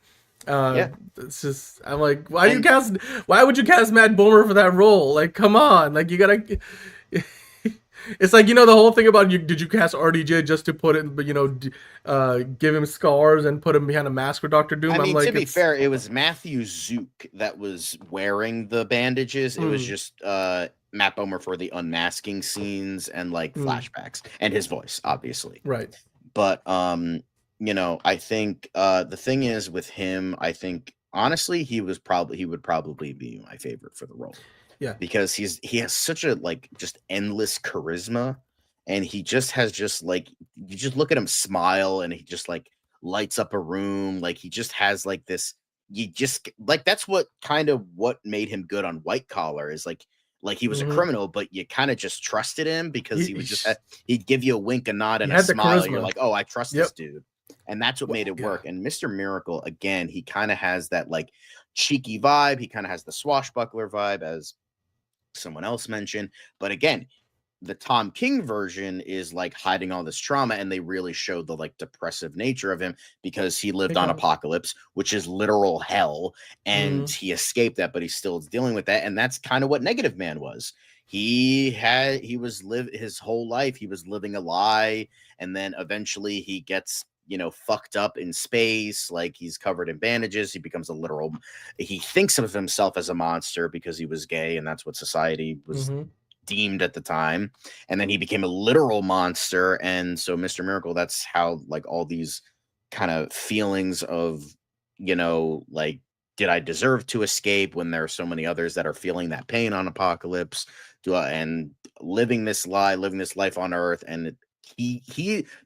It's just, I'm like, why would you cast Matt Bomer for that role? Like, come on, like you gotta. It's like, the whole thing about did you cast RDJ just to put it, give him scars and put him behind a mask for Dr. Doom? I mean, to be fair, it was Matthew Zook that was wearing the bandages. It was just Matt Bomer for the unmasking scenes and like flashbacks and his voice, obviously. Right. But I think the thing is with him, I think honestly he would probably be my favorite for the role. Yeah, because he has such a like just endless charisma, and he just has like, you just look at him smile and he just like lights up a room. Like he just has like this, you just like, that's what made him good on White Collar is like he was a criminal, but you kind of just trusted him because he would he'd give you a wink, a nod, and a smile. You're like, oh, I trust this dude. and that's what made it Yeah. work. And Mr. Miracle, again, he kind of has that like cheeky vibe. He kind of has the swashbuckler vibe, as someone else mentioned. But again, the Tom King version is like hiding all this trauma, and they really showed the like depressive nature of him because he lived on Because Apocalypse, which is literal hell, and mm, he escaped that, but he's still dealing with that. And that's kind of what Negative Man was. He was his whole life he was living a lie, and then eventually he gets fucked up in space, like he's covered in bandages. He becomes a literal, he thinks of himself as a monster because he was gay, and that's what society was mm-hmm. deemed at the time. And then he became a literal monster. And so Mr. Miracle, that's how like all these kind of feelings of, like, did I deserve to escape when there are so many others that are feeling that pain on Apocalypse? And living this lie, living this life on Earth. And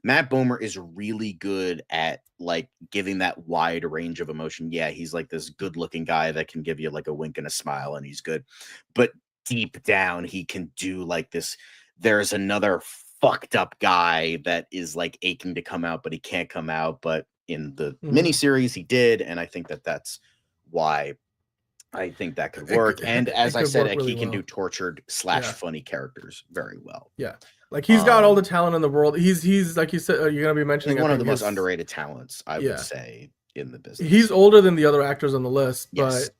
Matt Bomer is really good at like giving that wide range of emotion. Yeah, he's like this good looking guy that can give you like a wink and a smile, and he's good. But deep down, he can do like this. There's another fucked up guy that is like aching to come out, but he can't come out. But in the Mm-hmm. miniseries, he did. And I think that that's why I think that could work. And as It I could said, work like, really he can do well. tortured / Yeah. funny characters very well. Yeah. Like he's got all the Um, talent in the world. He's like you said, you're gonna be he's mentioning. I one of think the most his underrated talents, I would yeah. say, in the He's business. older than the other actors on the list, Yes. but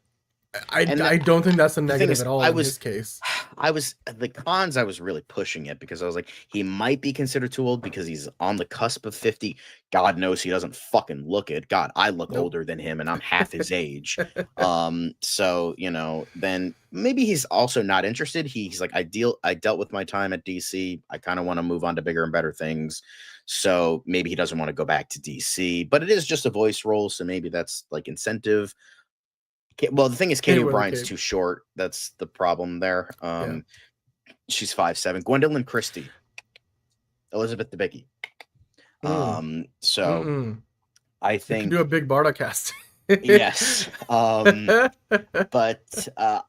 I And I don't think that's a the thing negative is, at all in his case. the cons, I was really pushing it because I was like, he might be considered too old because he's on the cusp of 50. God knows he doesn't fucking look it. God, I look Nope. older than him and I'm half his age. So, then maybe he's also not interested. He's like, I dealt with my time at DC. I kind of want to move on to bigger and better things. So maybe he doesn't want to go back to DC, but it is just a voice role. So maybe that's like incentive. Well, the thing is, Katie Can't wear the O'Brien's cape. too short. That's the problem there. Yeah. She's 5'7". Gwendolyn Christie, Elizabeth Debicki. Mm. So Mm-mm. I We could do a think big Barda cast. yes. But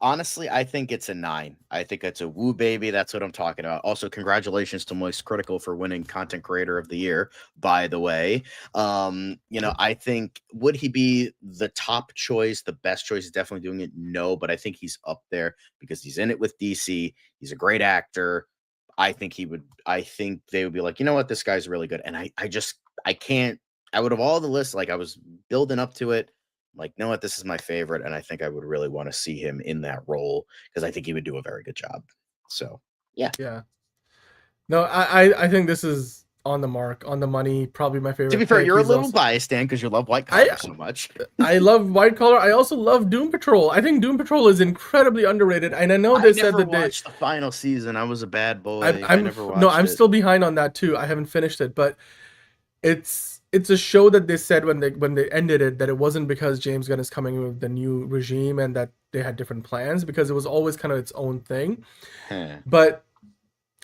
honestly, I think it's a 9. I think it's a woo baby. That's what I'm talking about. Also, congratulations to Moist Critical for winning Content Creator of the Year, by the way. I think, would he be the top choice, the best choice? Is definitely doing it? No, but I think he's up there because he's in it with DC. He's a great actor. I think they would be like, you know what, this guy's really good. And I can't, out of all the lists, like I was building up to it, like, you know what, this is my favorite, and I think I would really want to see him in that role because I think he would do a very good job. So yeah. Yeah. No, I think this is on the mark, on the money. Probably my To be favorite fair, pick. you're a He's little also biased, Dan, because you love White I Collar so much. I love White Collar. I also love Doom Patrol. I think Doom Patrol is incredibly underrated, and I know I they said never that they. watched the final season. I was a bad I'm boy. I I'm never no, watched I'm it. still behind on that too. I haven't finished it, but it's a show that they said when they ended it that it wasn't because James Gunn is coming with the new regime and that they had different plans, because it was always kind of its own thing. Huh. But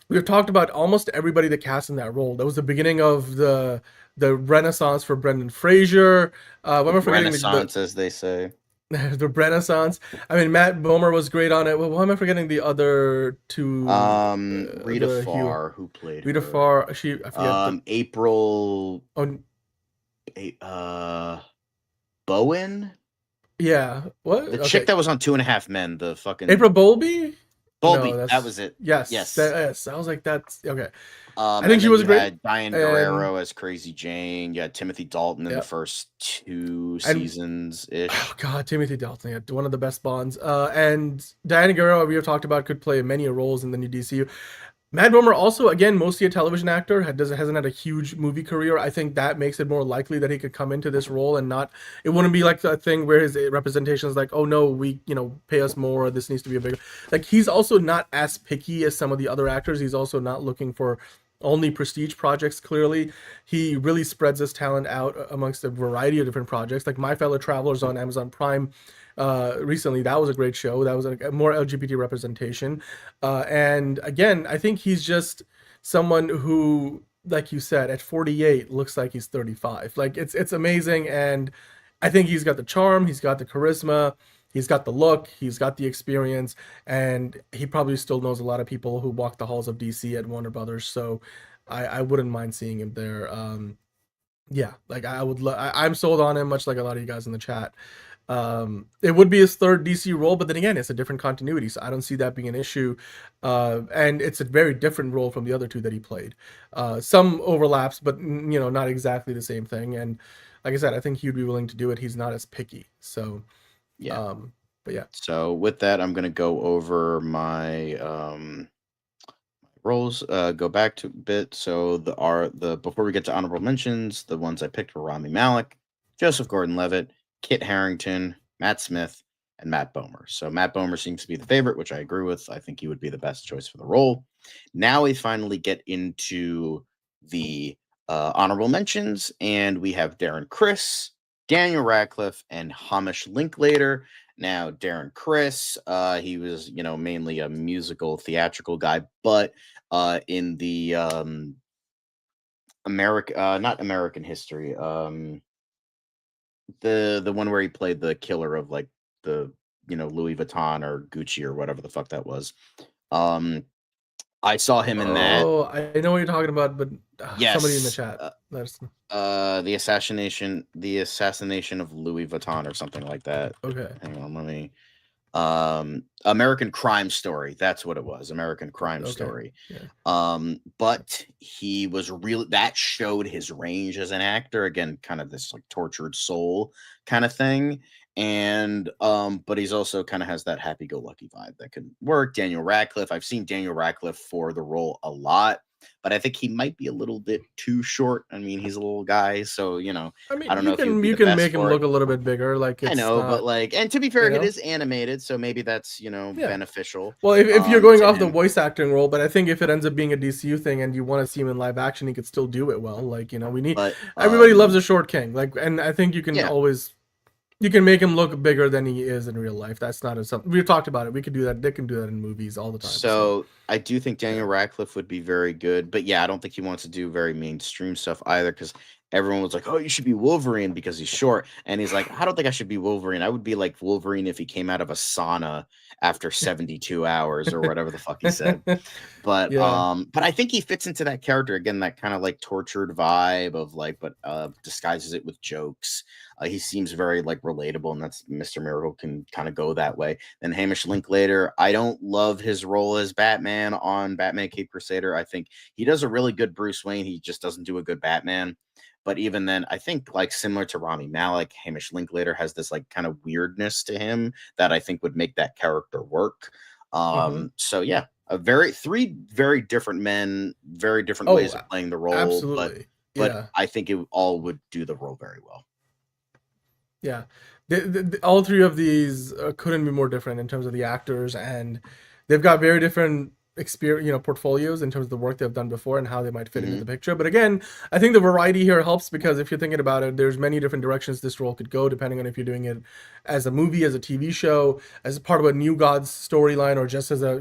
we've talked about almost everybody that cast in that role. That was the beginning of the renaissance for Brendan Fraser. What am I forgetting? Renaissance, as they say. The Renaissance. I mean, Matt Bomer was great on it. Well, why am I forgetting the other two? Rita The Hugh, Farr, who played Rita her. Farr. I forget the. April Oh, Bowen, yeah. What? the chick Okay. that was on Two and a Half Men, the fucking April Bowlby. No, Bowlby. That that's was it. yes. Yes. Yes. I was like, that's okay. I think And she then was you great. had Diane And Guerrero as Crazy Jane. You had Timothy Dalton in the yeah. first 2 And seasons oh ish. god, Timothy Dalton, yeah, one of the best Bonds. And Diana Guerrero, we have talked about, could play many roles in the new DCU. Matt Bomer also, again, mostly a television actor, hasn't had a huge movie career. I think that makes it more likely that he could come into this role and not. It wouldn't be like a thing where his representation is like, oh no, we pay us more. Or this needs to be a bigger. Like he's also not as picky as some of the other actors. He's also not looking for only prestige projects. Clearly, he really spreads his talent out amongst a variety of different projects. Like My Fellow Travelers on Amazon Prime recently, that was a great show. That was a more LGBT representation. And again, I think he's just someone who, like you said, at 48 looks like he's 35. Like it's amazing, and I think he's got the charm, he's got the charisma, he's got the look, he's got the experience, and he probably still knows a lot of people who walk the halls of DC at Warner Brothers. So I wouldn't mind seeing him there. Yeah, like I would. I'm sold on him, much like a lot of you guys in the chat. It would be his third DC role, but then again, it's a different continuity, so I don't see that being an issue. And it's a very different role from the other two that he played. Some overlaps, but not exactly the same thing. And like I said, I think he'd be willing to do it. He's not as picky. So, Yeah. um, but yeah. So with that, I'm gonna go over my roles. Go back to a bit. So the before we get to honorable mentions, the ones I picked were Rami Malek, Joseph Gordon-Levitt, Kit Harrington, Matt Smith, and Matt Bomer. So Matt Bomer seems to be the favorite, which I agree with. I think he would be the best choice for the role. Now we finally get into the honorable mentions, and we have Darren Criss, Daniel Radcliffe, and Hamish Linklater. Now, Darren Criss, he was, mainly a musical theatrical guy, but in the not American History, the one where he played the killer of like the Louis Vuitton or Gucci or whatever the fuck that was. I saw him in that. Oh, I know what you're talking about, but somebody in the Yes, chat. Let us know. the assassination of Louis Vuitton or something like that. Okay. Hang on, let me. American Crime Story, that's what it was. American Crime Okay. Story. Yeah. But he was really, that showed his range as an actor, again, kind of this like tortured soul kind of thing. And but he's also kind of has that happy-go-lucky vibe that could work. Daniel Radcliffe, I've seen Daniel Radcliffe for the role a lot, but I think he might be a little bit too short. I mean, he's a little guy, so I I mean, don't you know if he would can be you the can best make him for it. look a little bit bigger. Like I it's know, but not, like, and to be fair, you it know. is animated, so maybe that's Yeah. beneficial Well, if you're going to off the him. voice acting role, but I think if it ends up being a DCU thing and you want to see him in live action, he could still do it well. Like we need But everybody loves a short king. Like, and I think yeah. you can make him look bigger than he is in real life. That's not a something we've talked about it. We could do that. They can do that in movies all the time. So So I do think yeah. Daniel Radcliffe would be very good, but yeah, I don't think he wants to do very mainstream stuff either because everyone was like, "Oh, you should be Wolverine because he's short," and he's like, "I don't think I should be Wolverine. I would be like Wolverine if he came out of a sauna after 72 hours or whatever the fuck he said." Yeah. But I think he fits into that character again, that kind of like tortured vibe of like, but disguises it with jokes. He seems very like relatable, and that's Mr. Miracle can kind of go that way. Then Hamish Linklater, I don't love his role as Batman on Batman Cape Crusader. I think he does a really good Bruce Wayne. He just doesn't do a good Batman. But even then, I think like similar to Rami Malek, Hamish Linklater has this like kind of weirdness to him that I think would make that character work. Hmm. So yeah, three very different men, very different Oh, ways of playing the role, absolutely. but Yeah. I think it all would do the role very well. Yeah, all three of these couldn't be more different in terms of the actors, and they've got very different experience, portfolios in terms of the work they've done before and how they might fit into Hmm. the picture. But again, I think the variety here helps because if you're thinking about it, there's many different directions this role could go depending on if you're doing it as a movie, as a TV show, as part of a New Gods storyline, or just as a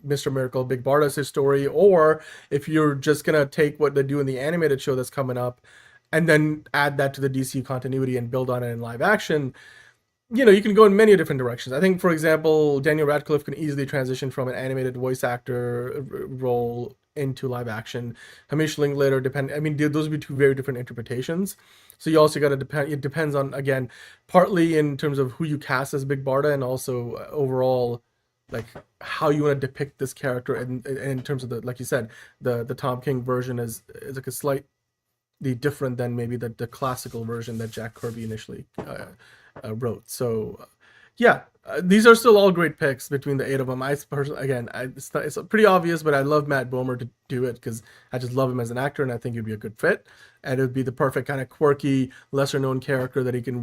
Mr. Miracle, Big Barda's story, or if you're just gonna take what they do in the animated show that's coming up and then add that to the DC continuity and build on it in live action, you can go in many different directions. I think, for example, Daniel Radcliffe can easily transition from an animated voice actor role into live action. Hamish Linklater depend. I mean, those would be two very different interpretations. So you also got to depend. It depends on, again, partly in terms of who you cast as Big Barda, and also overall, like how you want to depict this character. And in terms of like you said, the Tom King version is like a slightly different than maybe the classical version that Jack Kirby initially wrote. So yeah, these are still all great picks between the eight of them. I personally, again, it's pretty obvious, but I love Matt Bomer to do it because I just love him as an actor, and I think he'd be a good fit. And it would be the perfect kind of quirky, lesser known character that he could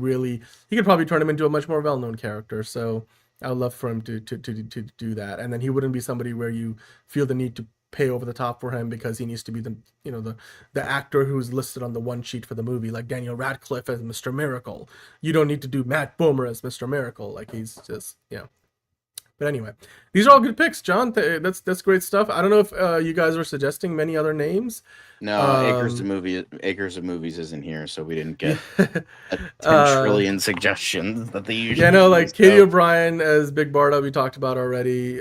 probably turn him into a much more well known character. So I would love for him to do that, and then he wouldn't be somebody where you feel the need to pay over the top for him because he needs to be the actor who's listed on the one sheet for the movie, like Daniel Radcliffe as Mr. Miracle. You don't need to do Matt Bomer as Mr. Miracle. Like he's just. But anyway, these are all good picks, John. That's great stuff. I don't know if you guys are suggesting many other names. No, Acres of Movies isn't here, so we didn't Yeah. get a 10 uh, trillion suggestions that they yeah, usually no, do. like Katie So, O'Brien as Big Barda, we talked about already.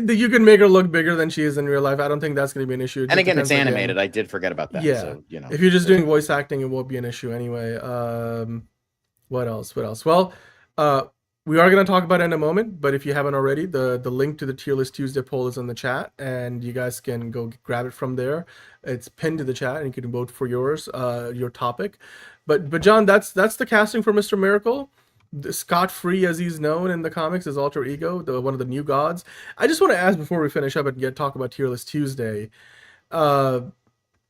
You can make her look bigger than she is in real life. I don't think that's going to be an issue. It and just again, it's depends animated. again. I did forget about that. Yeah, So if you're just there's doing voice acting, it won't be an issue anyway. What else? What else? Well, uh, we are going to talk about it in a moment, but if you haven't already, the link to the Tier List Tuesday poll is in the chat, and you guys can go grab it from there. It's pinned to the chat, and you can vote for your topic. But John, that's the casting for Mr. Miracle. Scott Free, as he's known in the comics, is alter ego, one of the new gods. I just want to ask before we finish up and talk about Tier List Tuesday. Uh,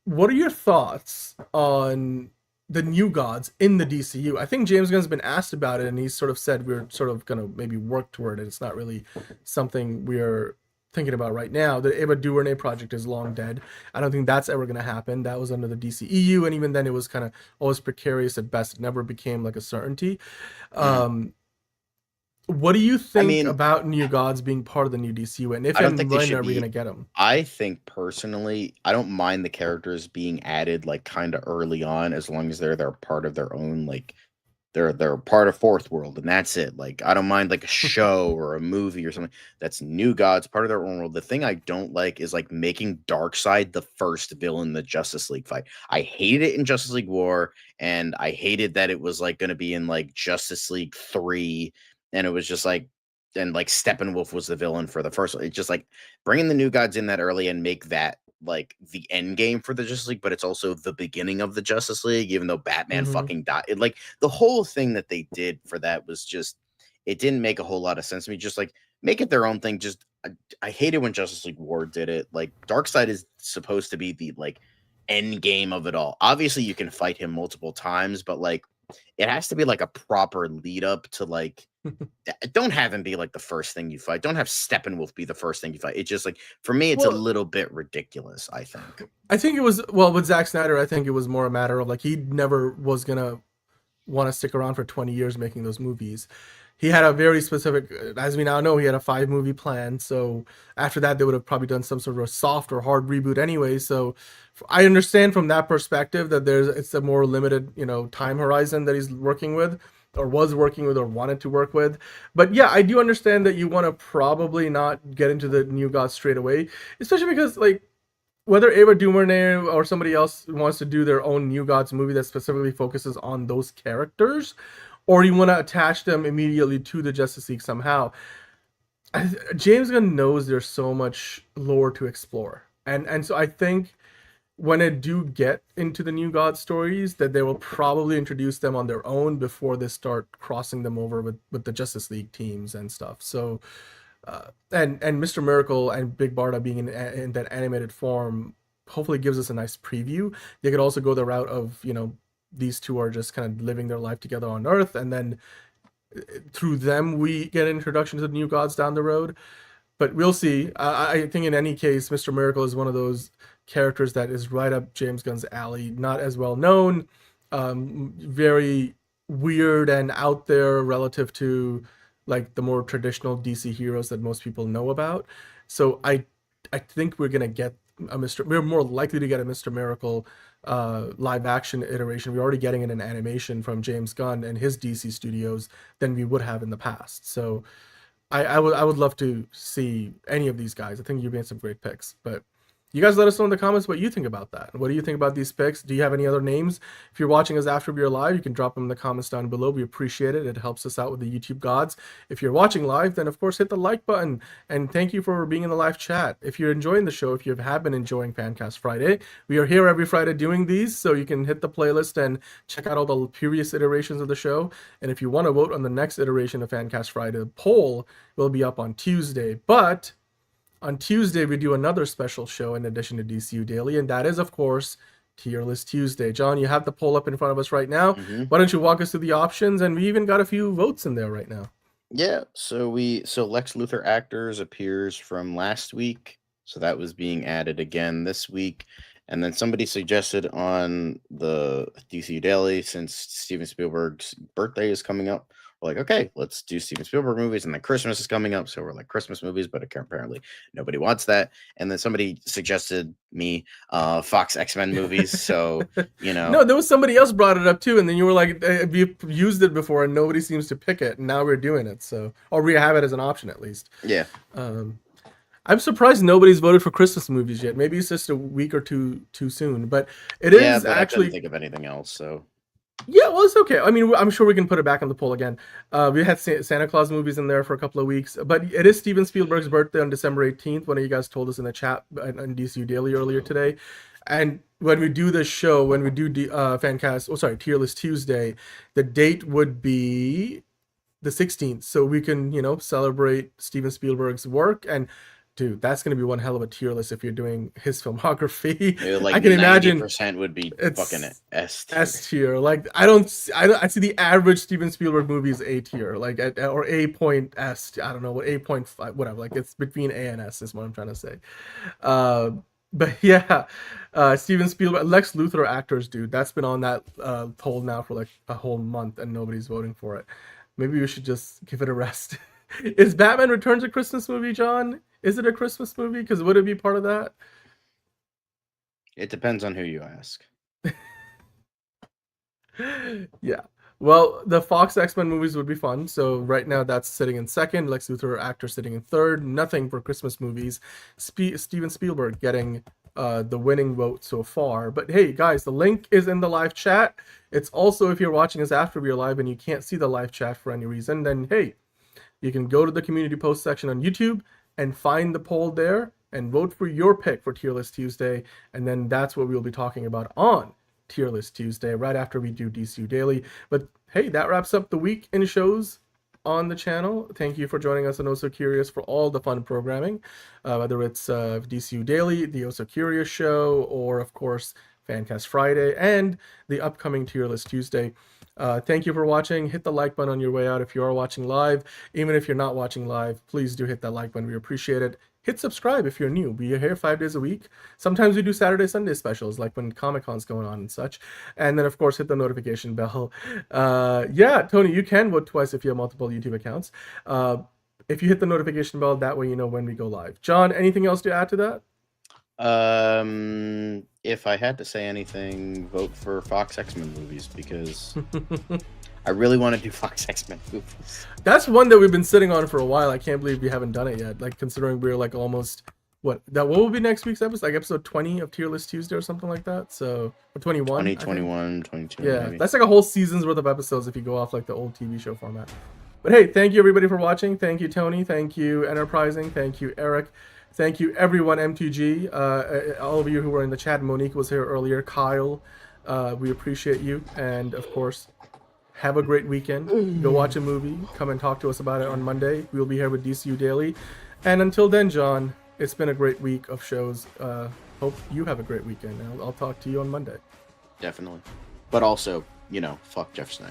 what are your thoughts on the new gods in the DCU? I think James Gunn's been asked about it, and he's sort of said we're sort of going to maybe work toward it. It's not really something we're thinking about right now. The Ava DuVernay project is long dead. I don't think that's ever going to happen. That was under the DCEU, and even then it was kind of always precarious at best. It never became like a certainty. Um, what do you I think mean, about new gods being part of the new DCU, and if I don't and think they when should are we going to be. get them? I think personally, I don't mind the characters being added like kind of early on, as long as they're part of their own, like they're part of Fourth World, and that's it. Like I don't mind like a show or a movie or something that's new gods, part of their own world. The thing I don't like is like making Darkseid the first villain in the Justice League fight. I hated it in Justice League War, and I hated that it was like going to be in like Justice League 3, and it was just like, and like Steppenwolf was the villain for the first one. It's just like bringing the new gods in that early and make that like the end game for the Justice League, but it's also the beginning of the Justice League, even though Batman Mm-hmm. fucking died. Like the whole thing that they did for that was just, it didn't make a whole lot of sense to me. Just like make it their own thing. Just I hated when Justice League War did it. Like Darkseid is supposed to be the like end game of it all. Obviously, you can fight him multiple times, but like it has to be like a proper lead up to like. Don't have him be like the first thing you fight. Don't have Steppenwolf be the first thing you fight. It's just like for me, it's a Well, little bit ridiculous. I think. I think it was, well, with Zack Snyder, I think it was more a matter of like he never was gonna want to stick around for 20 years making those movies. He had a very specific, as we now know, he had a 5 movie plan. So after that, they would have probably done some sort of soft or hard reboot anyway. So I understand from that perspective that it's a more limited, time horizon that he's working with, or was working with, or wanted to work with. But yeah, I do understand that you want to probably not get into the new gods straight away, especially because like whether Ava DuVernay or somebody else wants to do their own New Gods movie that specifically focuses on those characters, or you want to attach them immediately to the Justice League somehow. James Gunn knows there's so much lore to explore, and so I think when I do get into the New God stories, that they will probably introduce them on their own before they start crossing them over with the Justice League teams and stuff. So and Mr. Miracle and Big Barda being in that animated form hopefully gives us a nice preview. They could also go the route of, these two are just kind of living their life together on Earth, and then through them we get an introduction to the new gods down the road. But we'll see. I think in any case, Mr. Miracle is one of those characters that is right up James Gunn's alley. Not as well known, very weird and out there relative to like the more traditional DC heroes that most people know about. So I think we're gonna get a Mr. We're more likely to get a Mr. Miracle live action iteration. We're already getting it in animation from James Gunn and his DC studios than we would have in the past. So I would love to see any of these guys. I think you made some great picks, but you guys let us know in the comments what you think about that. What do you think about these picks? Do you have any other names? If you're watching us after we're live, you can drop them in the comments down below. We appreciate it. It helps us out with the YouTube gods. If you're watching live, then of course hit the like button, and thank you for being in the live chat. If you're enjoying the show, if you have been enjoying Fancast Friday, we are here every Friday doing these, so you can hit the playlist and check out all the previous iterations of the show. And if you want to vote on the next iteration of Fancast Friday, the poll will be up on Tuesday. But on Tuesday, we do another special show in addition to DCU Daily, and that is, of course, Tier List Tuesday. John, you have the poll up in front of us right now. Mm-hmm. Why don't you walk us through the options? And we even got a few votes in there right now. Yeah, so Lex Luthor Actors appears from last week, so that was being added again this week. And then somebody suggested on the DCU Daily, since Steven Spielberg's birthday is coming up, we're like, okay, let's do Steven Spielberg movies. And then Christmas is coming up. So we're like, Christmas movies, but apparently nobody wants that. And then somebody suggested me Fox X-Men movies. So, you know. No, there was somebody else brought it up too. And then you were like, we've used it before and nobody seems to pick it. And now we're doing it. So, or we have it as an option at least. Yeah. I'm surprised nobody's voted for Christmas movies yet. Maybe it's just a week or two too soon, but it is but actually. I couldn't think of anything else. So yeah, well, it's okay. I mean, I'm sure we can put it back on the poll again. We had Santa Claus movies in there for a couple of weeks, but it is Steven Spielberg's birthday on December 18th. One of you guys told us in the chat on DCU Daily earlier today. And when we do this show, when we do Fancast, Tier List Tuesday, the date would be the 16th, so we can celebrate Steven Spielberg's work. And dude, that's going to be one hell of a tier list if you're doing his filmography. Like I can imagine 90% would be fucking S tier. S tier. Like I see the average Steven Spielberg movie is A tier, like or A point S. I don't know what A.5, whatever. Like it's between A and S is what I'm trying to say. But yeah, Steven Spielberg, Lex Luthor actors, dude, that's been on that poll now for like a whole month and nobody's voting for it. Maybe we should just give it a rest. Is Batman Returns a Christmas movie, John? Is it a Christmas movie? Because would it be part of that? It depends on who you ask. Yeah. Well, the Fox X-Men movies would be fun. So right now that's sitting in second. Lex Luthor actor sitting in third. Nothing for Christmas movies. Steven Spielberg getting the winning vote so far. But hey, guys, the link is in the live chat. It's also, if you're watching us after we're live and you can't see the live chat for any reason, then hey, you can go to the community post section on YouTube and find the poll there and vote for your pick for Tier List Tuesday. And then that's what we'll be talking about on Tier List Tuesday, right after we do DCU Daily. But hey, that wraps up the week in shows on the channel. Thank you for joining us on Oh So Curious for all the fun programming, whether it's DCU Daily, the Oh So Curious show, or of course, Fancast Friday, and the upcoming Tier List Tuesday. Thank you for watching. Hit the like button on your way out if you are watching live. Even if you're not watching live, please do hit that like button. We appreciate it. Hit subscribe if you're new. We are here 5 days a week. Sometimes we do Saturday, Sunday specials, like when Comic-Con's going on and such. And then, of course, hit the notification bell. Yeah, Tony, you can vote twice if you have multiple YouTube accounts. If you hit the notification bell, that way you know when we go live. John, anything else to add to that? If I had to say anything, vote for Fox X-Men movies because I really want to do Fox X-Men movies. That's one that we've been sitting on for a while. I can't believe we haven't done it yet. Like considering we're like almost what will be next week's episode? Like episode 20 of Tier List Tuesday or something like that. So 21. 20, 21, 22. Yeah, maybe. That's like a whole season's worth of episodes if you go off like the old TV show format. But hey, thank you everybody for watching. Thank you, Tony. Thank you, Enterprising. Thank you, Eric. Thank you, everyone, MTG. All of you who were in the chat. Monique was here earlier. Kyle, we appreciate you. And, of course, have a great weekend. Go watch a movie. Come and talk to us about it on Monday. We'll be here with DCU Daily. And until then, John, it's been a great week of shows. Hope you have a great weekend. I'll talk to you on Monday. Definitely. But also, fuck Jeff Snyder.